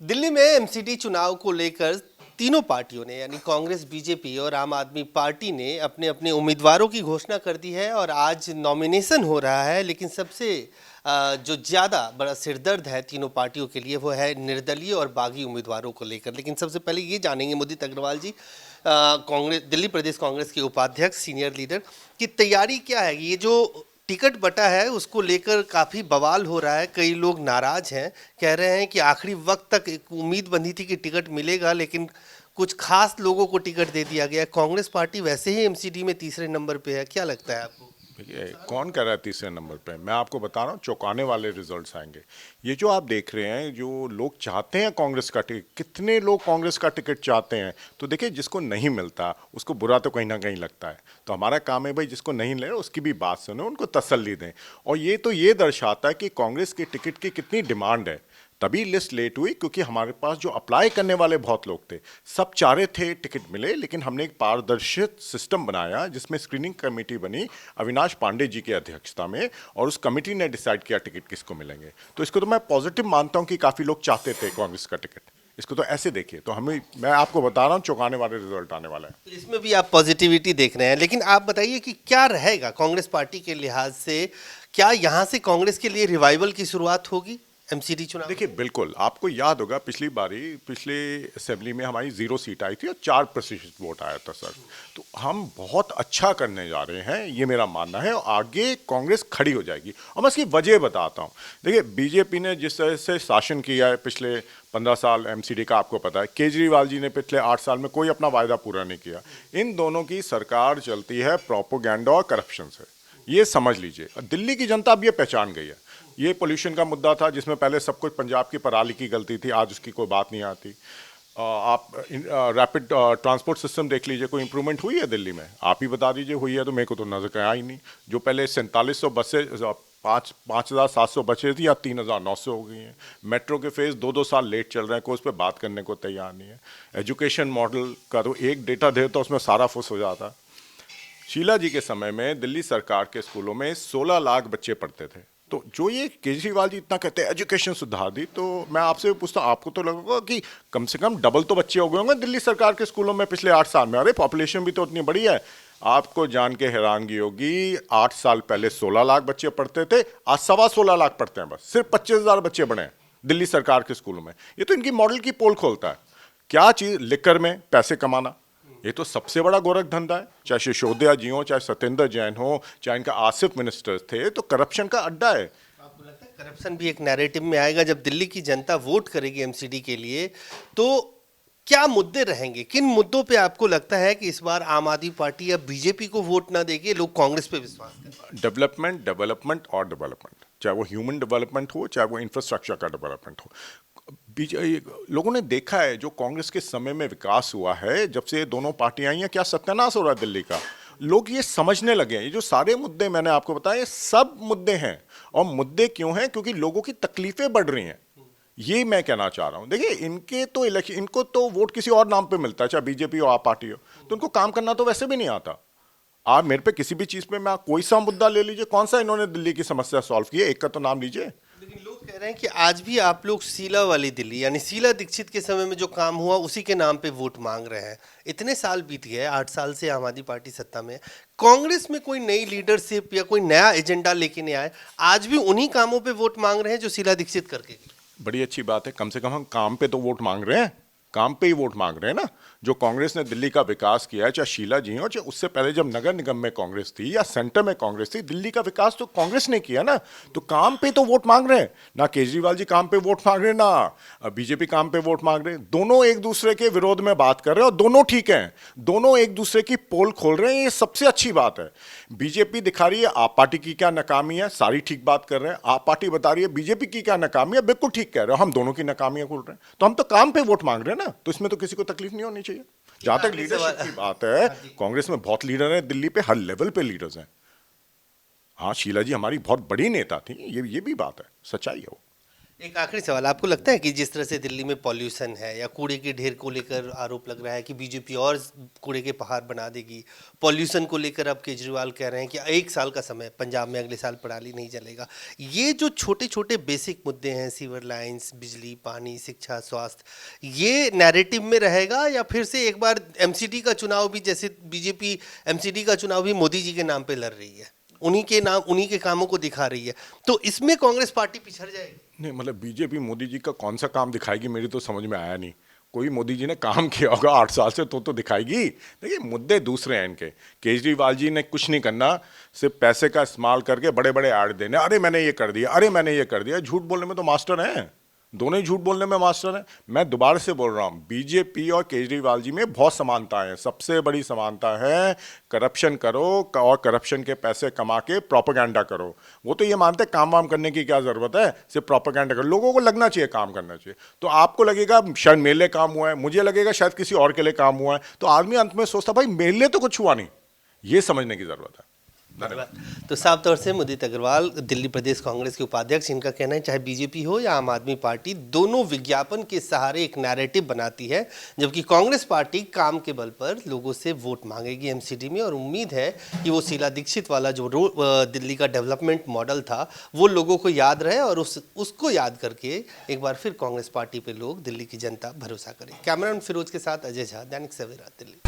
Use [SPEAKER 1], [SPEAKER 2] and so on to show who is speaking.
[SPEAKER 1] दिल्ली में एमसीडी चुनाव को लेकर तीनों पार्टियों ने यानी कांग्रेस, बीजेपी और आम आदमी पार्टी ने अपने अपने उम्मीदवारों की घोषणा कर दी है और आज नॉमिनेशन हो रहा है। लेकिन सबसे जो ज़्यादा बड़ा सिरदर्द है तीनों पार्टियों के लिए वो है निर्दलीय और बागी उम्मीदवारों को लेकर। लेकिन सबसे पहले ये जानेंगे मुदित अग्रवाल जी, कांग्रेस दिल्ली प्रदेश कांग्रेस के उपाध्यक्ष, सीनियर लीडर, की तैयारी क्या है। ये जो टिकट बटा है उसको लेकर काफ़ी बवाल हो रहा है, कई लोग नाराज हैं, कह रहे हैं कि आखिरी वक्त तक एक उम्मीद बंधी थी कि टिकट मिलेगा लेकिन कुछ खास लोगों को टिकट दे दिया गया। कांग्रेस पार्टी वैसे ही एमसीडी में तीसरे नंबर पे है, क्या लगता है आपको?
[SPEAKER 2] देखिए, कौन कह रहा है तीसरे नंबर पे? मैं आपको बता रहा हूँ, चौंकाने वाले रिजल्ट्स आएंगे। ये जो आप देख रहे हैं, जो लोग चाहते हैं कांग्रेस का टिकट, कितने लोग कांग्रेस का टिकट चाहते हैं। तो देखिए, जिसको नहीं मिलता उसको बुरा तो कहीं ना कहीं लगता है। तो हमारा काम है भाई, जिसको नहीं ले रहा उसकी भी बात सुनो, उनको तसल्ली दें। और ये तो ये दर्शाता है कि कांग्रेस के टिकट की कितनी डिमांड है। तभी लिस्ट लेट हुई, क्योंकि हमारे पास जो अप्लाई करने वाले बहुत लोग थे, सब चाह रहे थे टिकट मिले, लेकिन हमने एक पारदर्शी सिस्टम बनाया जिसमें स्क्रीनिंग कमेटी बनी अविनाश पांडे जी की अध्यक्षता में, और उस कमेटी ने डिसाइड किया टिकट किसको मिलेंगे। तो इसको तो मैं पॉजिटिव मानता हूं कि काफ़ी लोग चाहते थे कांग्रेस का टिकट। इसको तो ऐसे देखिए, तो हमें, मैं आपको बता रहा हूं, चौंकाने वाले रिजल्ट आने वाला है।
[SPEAKER 1] तो इसमें भी आप पॉजिटिविटी देख रहे हैं, लेकिन आप बताइए कि क्या रहेगा कांग्रेस पार्टी के लिहाज से, क्या यहाँ से कांग्रेस के लिए रिवाइवल की शुरुआत होगी एमसीडी चुनाव?
[SPEAKER 2] देखिए, बिल्कुल आपको याद होगा, पिछली असेंबली में हमारी 0 सीट आई थी और 4% वोट आया था सर। तो हम बहुत अच्छा करने जा रहे हैं, ये मेरा मानना है, और आगे कांग्रेस खड़ी हो जाएगी। और मैं इसकी वजह बताता हूँ। देखिए, बीजेपी ने जिस तरह से शासन किया है पिछले 15 साल एमसीडी का, आपको पता है। केजरीवाल जी ने पिछले 8 साल में कोई अपना वायदा पूरा नहीं किया। इन दोनों की सरकार चलती है प्रोपोगेंडा और करप्शन से, ये समझ लीजिए। दिल्ली की जनता अब ये पहचान गई है। ये पोल्यूशन का मुद्दा था, जिसमें पहले सब कुछ पंजाब की पराली की गलती थी, आज उसकी कोई बात नहीं आती। आप रैपिड ट्रांसपोर्ट सिस्टम देख लीजिए, कोई इंप्रूवमेंट हुई है दिल्ली में? आप ही बता दीजिए हुई है, तो मेरे को तो नजर आया ही नहीं। जो पहले 4700 बसें 5700 बचे थी, या 3900 हो गई हैं। मेट्रो के फेज 2-2 साल लेट चल रहे हैं, कोई उस पर बात करने को तैयार नहीं है। एजुकेशन मॉडल का तो एक डेटा दे तो उसमें सारा फुस हो जाता। शीला जी के समय में दिल्ली सरकार के स्कूलों में 16 लाख बच्चे पढ़ते थे। तो जो ये केजरीवाल जी इतना कहते हैं एजुकेशन सुधार दी, तो मैं आपसे पूछता हूँ, आपको तो लगेगा कि कम से कम डबल तो बच्चे हो गए होंगे दिल्ली सरकार के स्कूलों में पिछले 8 साल में। अरे, पॉपुलेशन भी तो उतनी बड़ी है। आपको जान के हैरानगी होगी, 8 साल पहले 16 लाख बच्चे पढ़ते थे, आज 16.25 लाख पढ़ते हैं। बस सिर्फ 25,000 बच्चे बढ़े हैं दिल्ली सरकार के स्कूलों में। ये तो इनकी मॉडल की पोल खोलता है। क्या चीज, लिकर में पैसे कमाना, ये तो सबसे बड़ा गोरख धंधा है। चाहे सिसोदिया जी हो, चाहे सत्येंद्र जैन हो, चाहे इनका आसिफ मिनिस्टर थे, तो करप्शन का अड्डा है।
[SPEAKER 1] आपको लगता है करप्शन भी एक नैरेटिव में आएगा जब दिल्ली की जनता वोट करेगी एमसीडी के लिए? तो क्या मुद्दे रहेंगे, किन मुद्दों पे आपको लगता है कि इस बार आम आदमी पार्टी या बीजेपी को वोट ना देके लोग कांग्रेस पे विश्वास करें?
[SPEAKER 2] डेवलपमेंट, डेवलपमेंट और डेवलपमेंट, चाहे वो ह्यूमन डेवलपमेंट हो, चाहे वो इंफ्रास्ट्रक्चर का डेवलपमेंट हो। लोगों ने देखा है जो कांग्रेस के समय में विकास हुआ है, जब से दोनों पार्टियां आई हैं, क्या सत्यानाश हो रहा है दिल्ली का। लोग ये समझने लगे हैं, ये जो सारे मुद्दे मैंने आपको बताए, ये सब मुद्दे हैं। और मुद्दे क्यों हैं? क्योंकि लोगों की तकलीफें बढ़ रही हैं। ये मैं कहना चाह रहा हूं। देखिए, इनके तो इलेक्शन, इनको तो वोट किसी और नाम पे मिलता है, चाहे बीजेपी हो, आप पार्टी हो, तो उनको काम करना तो वैसे भी नहीं आता। आप मेरे पे किसी भी चीज पे, मैं कोई सा मुद्दा ले लीजिए, कौन सा इन्होंने दिल्ली की समस्या सॉल्व की है, एक का तो नाम लीजिए।
[SPEAKER 1] लेकिन लोग कह रहे हैं कि आज भी आप लोग शीला वाली दिल्ली यानी शीला दीक्षित के समय में जो काम हुआ उसी के नाम पे वोट मांग रहे हैं। इतने साल बीत गए, 8 साल से आम आदमी पार्टी सत्ता में है। कांग्रेस में कोई नई लीडरशिप या कोई नया एजेंडा लेके नहीं आए, आज भी उन्हीं कामों पे वोट मांग रहे हैं जो शीला दीक्षित करके गई।
[SPEAKER 2] बड़ी अच्छी बात है, कम से कम हम काम पे तो वोट मांग रहे हैं। काम पे ही वोट मांग रहे हैं ना। जो कांग्रेस ने दिल्ली का विकास किया है, चाहे शीला जी हो, चाहे उससे पहले जब नगर निगम में कांग्रेस थी या सेंटर में कांग्रेस थी, दिल्ली का विकास तो कांग्रेस ने किया ना। तो काम पे तो वोट मांग रहे हैं ना। केजरीवाल जी काम पे वोट मांग रहे हैं, ना बीजेपी काम पे वोट मांग रहे हैं। दोनों एक दूसरे के विरोध में बात कर रहे हैं, और दोनों ठीक हैं। दोनों एक दूसरे की पोल खोल रहे हैं, ये सबसे अच्छी बात है। बीजेपी दिखा रही है आप पार्टी की क्या नाकामी है, सारी ठीक बात कर रहे हैं। आप पार्टी बता रही है बीजेपी की क्या नाकामी है, बिल्कुल ठीक कह रहे हो। हम दोनों की नाकामियां खोल रहे हैं, तो हम तो काम पे वोट मांग रहे हैं ना। तो इसमें तो किसी को तकलीफ नहीं होनी चाहिए। जहां तक लीडरशिप की बात है, कांग्रेस में बहुत लीडर हैं, दिल्ली पे हर लेवल पे लीडर्स हैं। हाँ, शीला जी हमारी बहुत बड़ी नेता थी, ये भी बात है, सच्चाई है वो।
[SPEAKER 1] एक आखिरी सवाल, आपको लगता है कि जिस तरह से दिल्ली में पॉल्यूशन है या कूड़े के ढेर को लेकर आरोप लग रहा है कि बीजेपी और कूड़े के पहाड़ बना देगी, पॉल्यूशन को लेकर अब केजरीवाल कह रहे हैं कि 1 साल का समय, पंजाब में अगले साल पराली नहीं जलेगा, ये जो छोटे छोटे बेसिक मुद्दे हैं, सीवर लाइंस, बिजली, पानी, शिक्षा, स्वास्थ्य, ये नैरेटिव में रहेगा या फिर से एक बार एमसीडी का चुनाव भी, जैसे बीजेपी एमसीडी का चुनाव भी मोदी जी के नाम पे लड़ रही है, उन्हीं के नाम, उन्हीं के कामों को दिखा रही है, तो इसमें कांग्रेस पार्टी पिछड़ जाएगी?
[SPEAKER 2] नहीं, मतलब बीजेपी मोदी जी का कौन सा काम दिखाएगी, मेरी तो समझ में आया नहीं। कोई मोदी जी ने काम किया होगा 8 साल से तो दिखाएगी। देखिए, मुद्दे दूसरे हैं इनके। केजरीवाल जी ने कुछ नहीं करना, सिर्फ पैसे का इस्तेमाल करके बड़े बड़े ऐड देने, अरे मैंने ये कर दिया, अरे मैंने ये कर दिया। झूठ बोलने में तो मास्टर हैं, दोनों ही झूठ बोलने में मास्टर हैं। मैं दोबारा से बोल रहा हूँ, बीजेपी और केजरीवाल जी में बहुत समानता है। सबसे बड़ी समानता है करप्शन करो और करप्शन के पैसे कमा के प्रोपेगेंडा करो। वो तो ये मानते हैं काम वाम करने की क्या ज़रूरत है, सिर्फ प्रोपेगेंडा करो। लोगों को लगना चाहिए काम करना चाहिए। तो आपको लगेगा शायद मेरे लिए काम हुआ है, मुझे लगेगा शायद किसी और के लिए काम हुआ है, तो आदमी अंत में सोचता भाई मेरे लिए तो कुछ हुआ नहीं। ये समझने की ज़रूरत है।
[SPEAKER 1] धन्यवाद। तो साफ तौर से मुदित अग्रवाल, दिल्ली प्रदेश कांग्रेस के उपाध्यक्ष, इनका कहना है चाहे बीजेपी हो या आम आदमी पार्टी, दोनों विज्ञापन के सहारे एक नैरेटिव बनाती है, जबकि कांग्रेस पार्टी काम के बल पर लोगों से वोट मांगेगी एमसीडी में। और उम्मीद है कि वो शीला दीक्षित वाला जो दिल्ली का डेवलपमेंट मॉडल था वो लोगों को याद रहे और उसको याद करके एक बार फिर कांग्रेस पार्टी पर लोग, दिल्ली की जनता भरोसा करे। कैमरामैन फिरोज के साथ अजय झा, दैनिक सवेरा, दिल्ली।